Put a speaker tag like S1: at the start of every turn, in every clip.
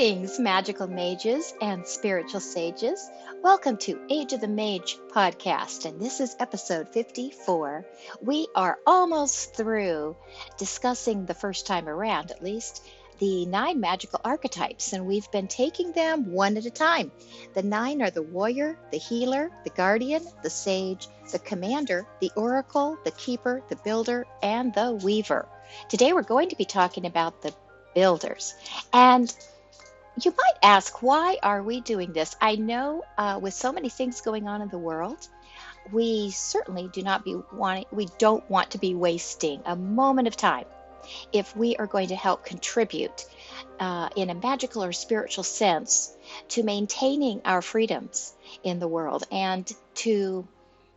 S1: Greetings, magical mages and spiritual sages. Welcome to Age of the Mage podcast, and this is episode 54. We are almost through discussing the first time around, at least, the 9 magical archetypes, and we've been taking them one at a time. The 9 are the warrior, the healer, the guardian, the sage, the commander, the oracle, the keeper, the builder, and the weaver. Today we're going to be talking about the builders. And you might ask, why are we doing this? I know with so many things going on in the world, we certainly we don't want to be wasting a moment of time if we are going to help contribute in a magical or spiritual sense to maintaining our freedoms in the world and to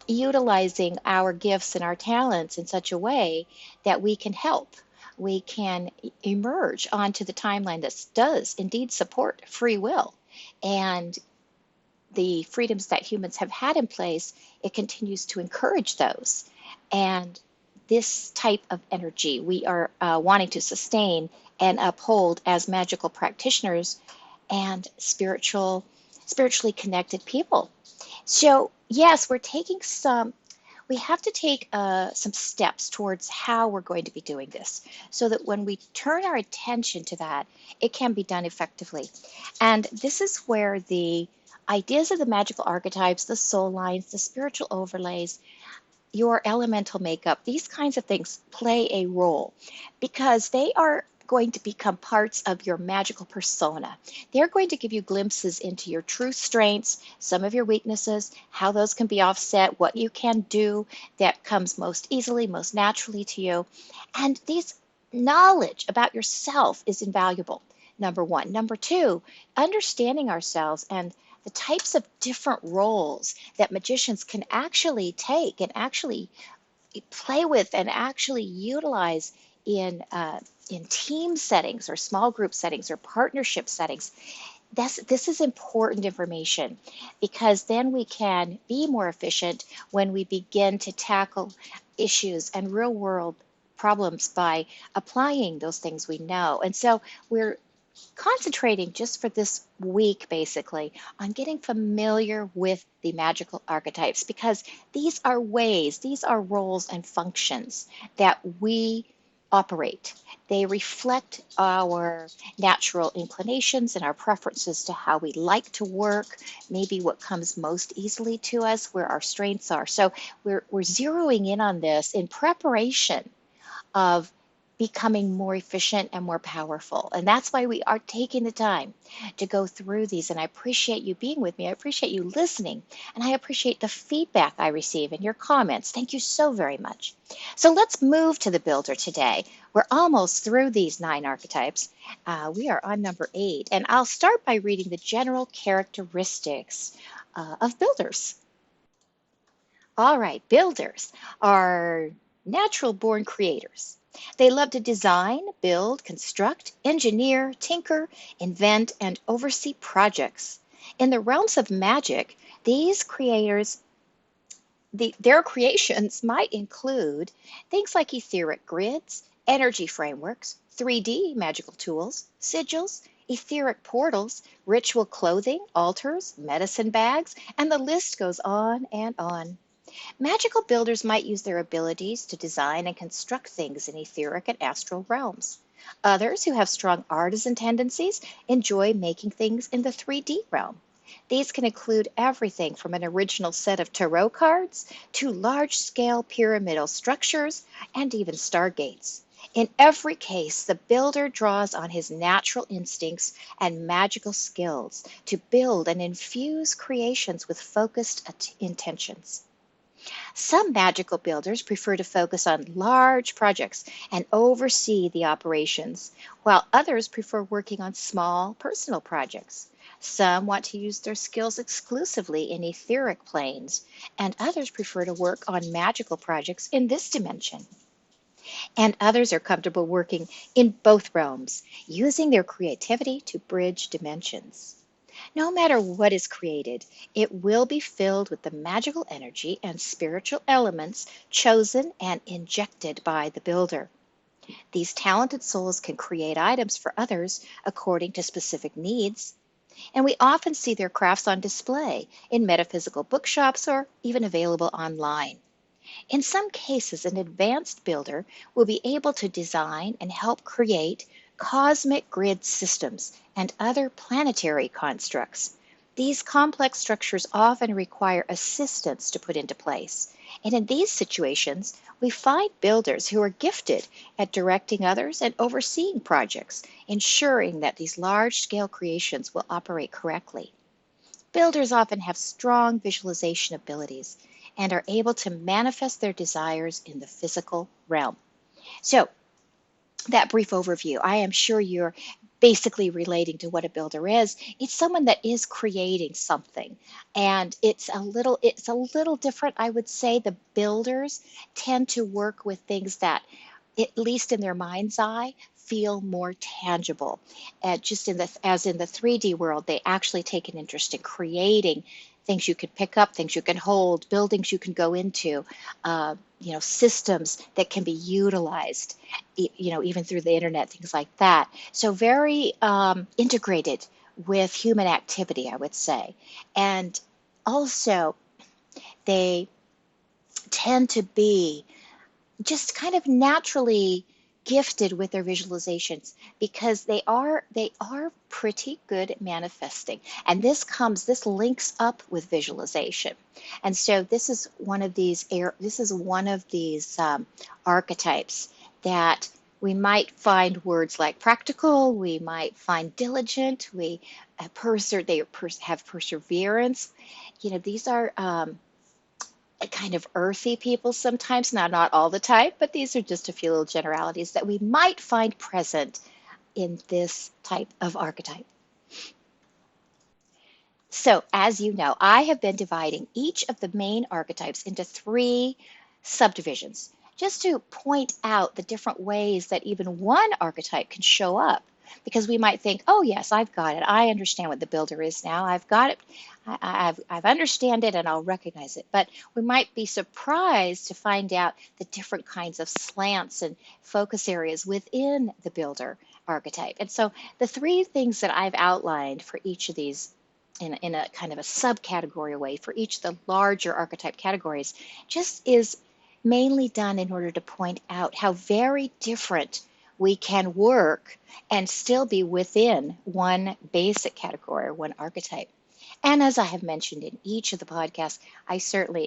S1: utilizing our gifts and our talents in such a way that we can help. We can emerge onto the timeline that does indeed support free will and the freedoms that humans have had in place. It continues to encourage those. And this type of energy we are wanting to sustain and uphold as magical practitioners and spiritually connected people. So yes, we have to take some steps towards how we're going to be doing this so that when we turn our attention to that, it can be done effectively. And this is where the ideas of the magical archetypes, the soul lines, the spiritual overlays, your elemental makeup, these kinds of things play a role because they are going to become parts of your magical persona. They're going to give you glimpses into your true strengths, some of your weaknesses, how those can be offset, what you can do that comes most easily, most naturally to you. And this knowledge about yourself is invaluable, number one. Number two, understanding ourselves and the types of different roles that magicians can actually take and actually play with and actually utilize in team settings or small group settings or partnership settings. This is important information because then we can be more efficient when we begin to tackle issues and real world problems by applying those things we know. And so we're concentrating just for this week basically on getting familiar with the magical archetypes because these are roles and functions that we operate. They reflect our natural inclinations and our preferences to how we like to work, maybe what comes most easily to us, where our strengths are. So we're zeroing in on this in preparation of becoming more efficient and more powerful. And that's why we are taking the time to go through these. And I appreciate you being with me. I appreciate you listening. And I appreciate the feedback I receive and your comments. Thank you so very much. So let's move to the builder today. We're almost through these 9 archetypes. We are on number 8. And I'll start by reading the general characteristics of builders. All right, builders are natural born creators. They love to design, build, construct, engineer, tinker, invent, and oversee projects. In the realms of magic, these creators, their creations might include things like etheric grids, energy frameworks, 3D magical tools, sigils, etheric portals, ritual clothing, altars, medicine bags, and the list goes on and on. Magical builders might use their abilities to design and construct things in etheric and astral realms. Others who have strong artisan tendencies enjoy making things in the 3D realm. These can include everything from an original set of tarot cards to large-scale pyramidal structures and even stargates. In every case, the builder draws on his natural instincts and magical skills to build and infuse creations with focused intentions. Some magical builders prefer to focus on large projects and oversee the operations, while others prefer working on small, personal projects. Some want to use their skills exclusively in etheric planes, and others prefer to work on magical projects in this dimension. And others are comfortable working in both realms, using their creativity to bridge dimensions. No matter what is created, it will be filled with the magical energy and spiritual elements chosen and injected by the builder. These talented souls can create items for others according to specific needs, and we often see their crafts on display in metaphysical bookshops or even available online. In some cases, an advanced builder will be able to design and help create cosmic grid systems and other planetary constructs. These complex structures often require assistance to put into place. And in these situations, we find builders who are gifted at directing others and overseeing projects, ensuring that these large-scale creations will operate correctly. Builders often have strong visualization abilities and are able to manifest their desires in the physical realm. So, that brief overview, I am sure you're basically relating to what a builder is. It's someone that is creating something, and it's a little different. I would say the builders tend to work with things that, at least in their mind's eye, feel more tangible. Just in the as in the 3D world, they actually take an interest in creating things you can pick up, things you can hold, buildings you can go into, systems that can be utilized, even through the internet, things like that. So very integrated with human activity, I would say. And also, they tend to be just kind of naturally gifted with their visualizations because they are pretty good at manifesting, and this links up with visualization. And so this is one of these archetypes that we might find words like practical, we might find diligent, have perseverance. These are kind of earthy people sometimes, now not all the time, but these are just a few little generalities that we might find present in this type of archetype. So, as you know, I have been dividing each of the main archetypes into three subdivisions, just to point out the different ways that even one archetype can show up. Because we might think, oh yes, I've got it. I understand what the builder is now. I've got it. I've understand it, and I'll recognize it. But we might be surprised to find out the different kinds of slants and focus areas within the builder archetype. And so the three things that I've outlined for each of these in a kind of a subcategory way for each of the larger archetype categories just is mainly done in order to point out how very different we can work and still be within one basic category or one archetype. And as I have mentioned in each of the podcasts,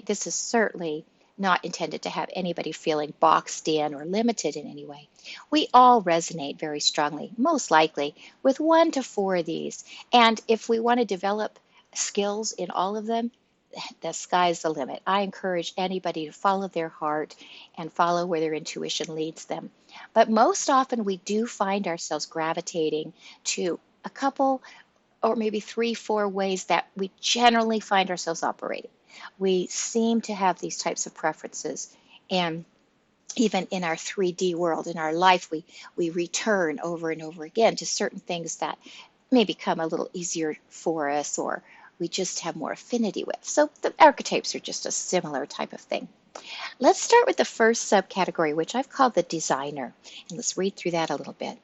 S1: this is certainly not intended to have anybody feeling boxed in or limited in any way. We all resonate very strongly, most likely, with 1 to 4 of these. And if we want to develop skills in all of them, the sky's the limit. I encourage anybody to follow their heart and follow where their intuition leads them. But most often we do find ourselves gravitating to a couple or maybe 3, 4 ways that we generally find ourselves operating. We seem to have these types of preferences, and even in our 3D world, in our life, we return over and over again to certain things that may become a little easier for us or we just have more affinity with. So the archetypes are just a similar type of thing. Let's start with the first subcategory, which I've called the designer. And let's read through that a little bit.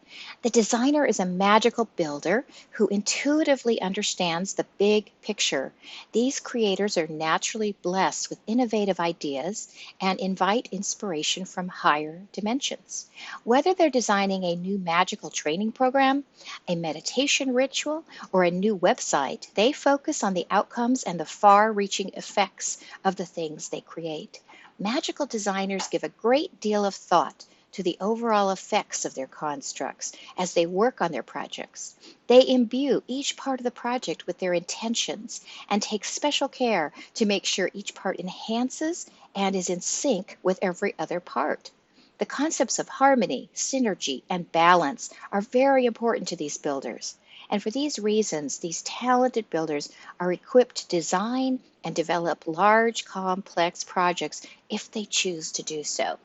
S1: The designer is a magical builder who intuitively understands the big picture. These creators are naturally blessed with innovative ideas and invite inspiration from higher dimensions. Whether they're designing a new magical training program, a meditation ritual, or a new website, they focus on the outcomes and the far-reaching effects of the things they create. Magical designers give a great deal of thought to the overall effects of their constructs as they work on their projects. They imbue each part of the project with their intentions and take special care to make sure each part enhances and is in sync with every other part. The concepts of harmony, synergy, and balance are very important to these builders. And for these reasons, these talented builders are equipped to design and develop large, complex projects if they choose to do so.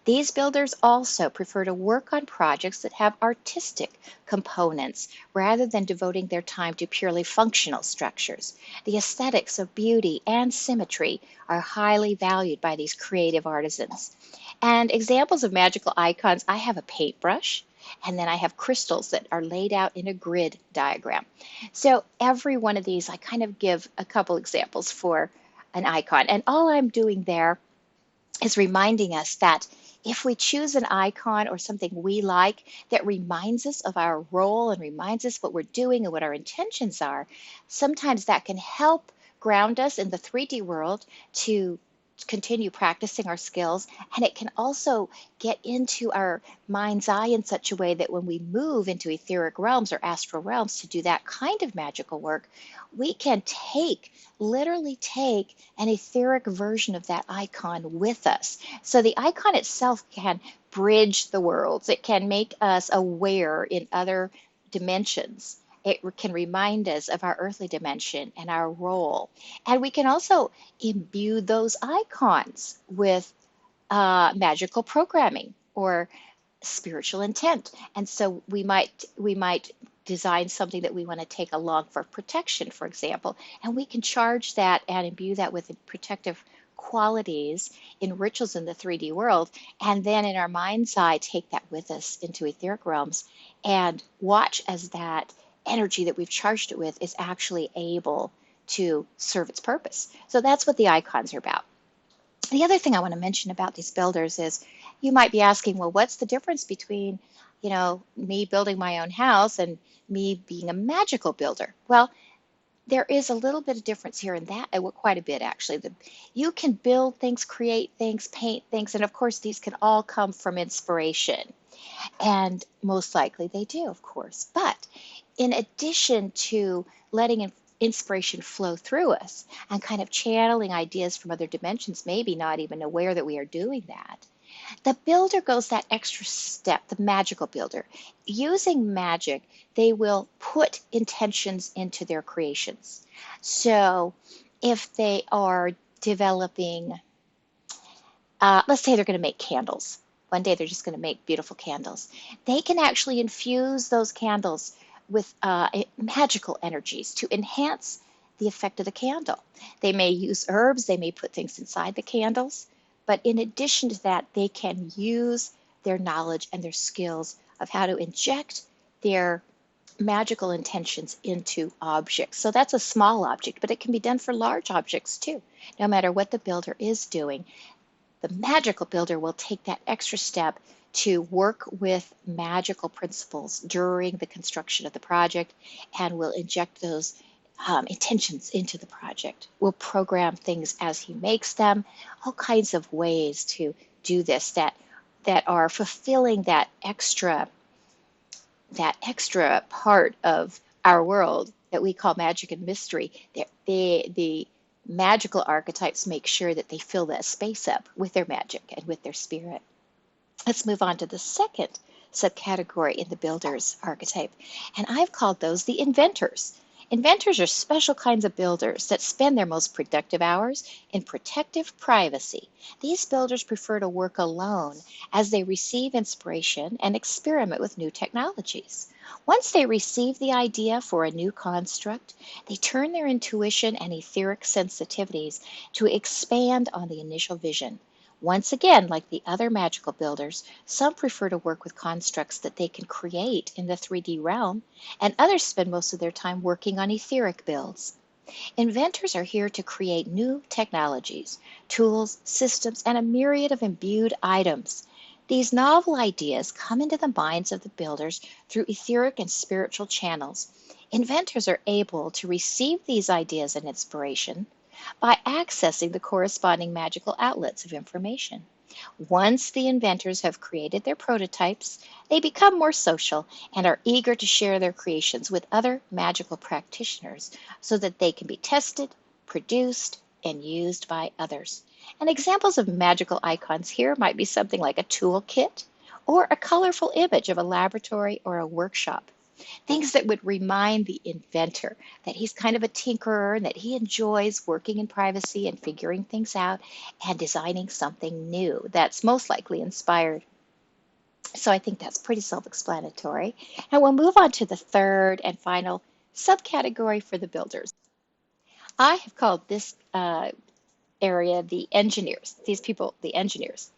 S1: These builders also prefer to work on projects that have artistic components rather than devoting their time to purely functional structures. The aesthetics of beauty and symmetry are highly valued by these creative artisans. And examples of magical icons, I have a paintbrush, and then I have crystals that are laid out in a grid diagram. So every one of these, I kind of give a couple examples for an icon. And all I'm doing there is reminding us that if we choose an icon or something we like that reminds us of our role and reminds us what we're doing and what our intentions are, sometimes that can help ground us in the 3D world to continue practicing our skills. And it can also get into our mind's eye in such a way that when we move into etheric realms or astral realms to do that kind of magical work, we can literally take an etheric version of that icon with us. So the icon itself can bridge the worlds. It can make us aware in other dimensions. It can remind us of our earthly dimension and our role. And we can also imbue those icons with magical programming or spiritual intent. And so we might design something that we want to take along for protection, for example, and we can charge that and imbue that with protective qualities in rituals in the 3D world, and then in our mind's eye take that with us into etheric realms and watch as that energy that we've charged it with is actually able to serve its purpose. So that's what the icons are about. The other thing I want to mention about these builders is you might be asking, well, what's the difference between, me building my own house and me being a magical builder? Well, there is a little bit of difference here in that, quite a bit actually. You can build things, create things, paint things, and of course these can all come from inspiration. And most likely they do, of course. But in addition to letting inspiration flow through us and kind of channeling ideas from other dimensions, maybe not even aware that we are doing that, the builder goes that extra step, the magical builder. Using magic, they will put intentions into their creations. So if they are developing, let's say they're going to make candles. One day they're just going to make beautiful candles. They can actually infuse those candles with magical energies to enhance the effect of the candle. They may use herbs, they may put things inside the candles, but in addition to that, they can use their knowledge and their skills of how to inject their magical intentions into objects. So that's a small object, but it can be done for large objects too. No matter what the builder is doing, the magical builder will take that extra step to work with magical principles during the construction of the project and will inject those intentions into the project. We'll program things as he makes them, all kinds of ways to do this that are fulfilling that extra part of our world that we call magic and mystery. The magical archetypes make sure that they fill that space up with their magic and with their spirit. Let's move on to the second subcategory in the builder's archetype, and I've called those the inventors. Inventors are special kinds of builders that spend their most productive hours in protective privacy. These builders prefer to work alone as they receive inspiration and experiment with new technologies. Once they receive the idea for a new construct, they turn their intuition and etheric sensitivities to expand on the initial vision. Once again, like the other magical builders, some prefer to work with constructs that they can create in the 3D realm, and others spend most of their time working on etheric builds. Inventors are here to create new technologies, tools, systems, and a myriad of imbued items. These novel ideas come into the minds of the builders through etheric and spiritual channels. Inventors are able to receive these ideas and inspiration by accessing the corresponding magical outlets of information. Once the inventors have created their prototypes, they become more social and are eager to share their creations with other magical practitioners so that they can be tested, produced, and used by others. And examples of magical icons here might be something like a toolkit or a colorful image of a laboratory or a workshop. Things that would remind the inventor that he's kind of a tinkerer and that he enjoys working in privacy and figuring things out and designing something new that's most likely inspired. So I think that's pretty self-explanatory. And we'll move on to the third and final subcategory for the builders. I have called this area, the engineers. These people, the engineers.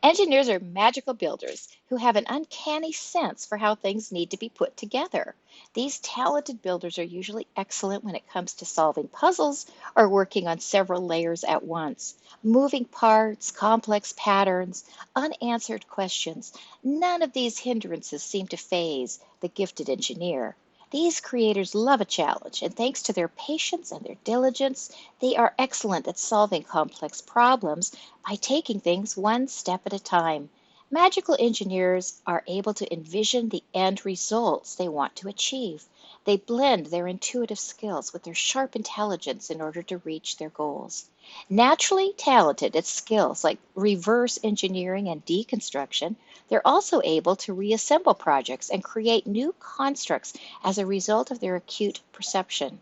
S1: Engineers are magical builders who have an uncanny sense for how things need to be put together. These talented builders are usually excellent when it comes to solving puzzles or working on several layers at once. Moving parts, complex patterns, unanswered questions, none of these hindrances seem to faze the gifted engineer. These creators love a challenge, and thanks to their patience and their diligence, they are excellent at solving complex problems by taking things one step at a time. Magical engineers are able to envision the end results they want to achieve. They blend their intuitive skills with their sharp intelligence in order to reach their goals. Naturally talented at skills like reverse engineering and deconstruction, they're also able to reassemble projects and create new constructs as a result of their acute perception.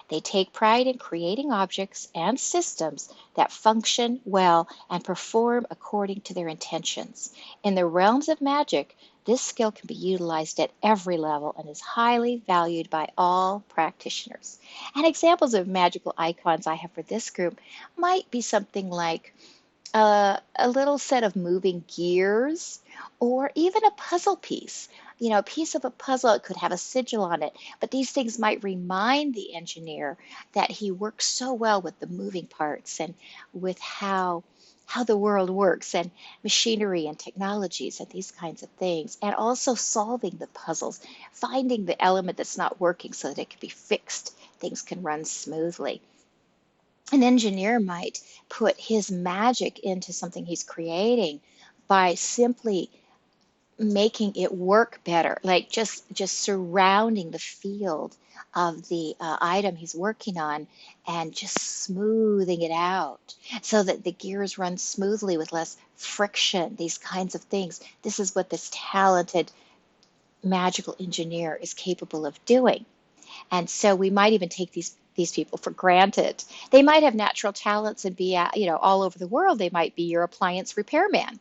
S1: They take pride in creating objects and systems that function well and perform according to their intentions. In the realms of magic, this skill can be utilized at every level and is highly valued by all practitioners. And examples of magical icons I have for this group might be something like a little set of moving gears, or even a puzzle piece. You know, a piece of a puzzle, it could have a sigil on it, but these things might remind the engineer that he works so well with the moving parts and with how the world works and machinery and technologies and these kinds of things, and also solving the puzzles, finding the element that's not working so that it can be fixed, things can run smoothly. An engineer might put his magic into something he's creating by simply making it work better, like just surrounding the field of the item he's working on and just smoothing it out so that the gears run smoothly with less friction, these kinds of things. This is what this talented magical engineer is capable of doing. And so we might even take these people for granted. They might have natural talents and be all over the world. They might be your appliance repairman.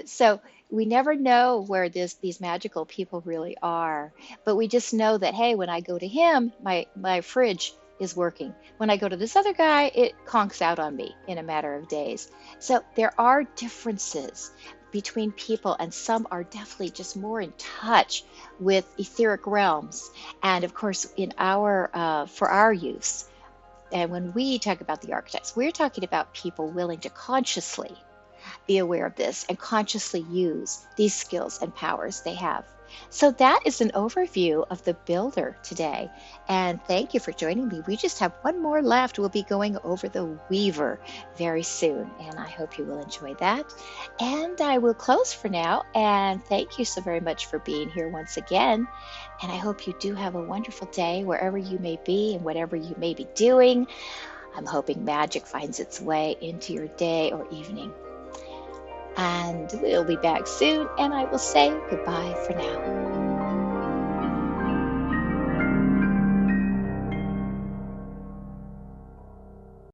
S1: So we never know where these magical people really are. But we just know that, hey, when I go to him, my fridge is working. When I go to this other guy, it conks out on me in a matter of days. So there are differences between people, and some are definitely just more in touch with etheric realms. And of course, in our for our use, and when we talk about the archetypes, we're talking about people willing to consciously be aware of this and consciously use these skills and powers they have. So that is an overview of the builder today. And thank you for joining me. We just have one more left. We'll be going over the weaver very soon, and I hope you will enjoy that. And I will close for now. And thank you so very much for being here once again. And I hope you do have a wonderful day wherever you may be and whatever you may be doing. I'm hoping magic finds its way into your day or evening. And we'll be back soon, and I will say goodbye for now.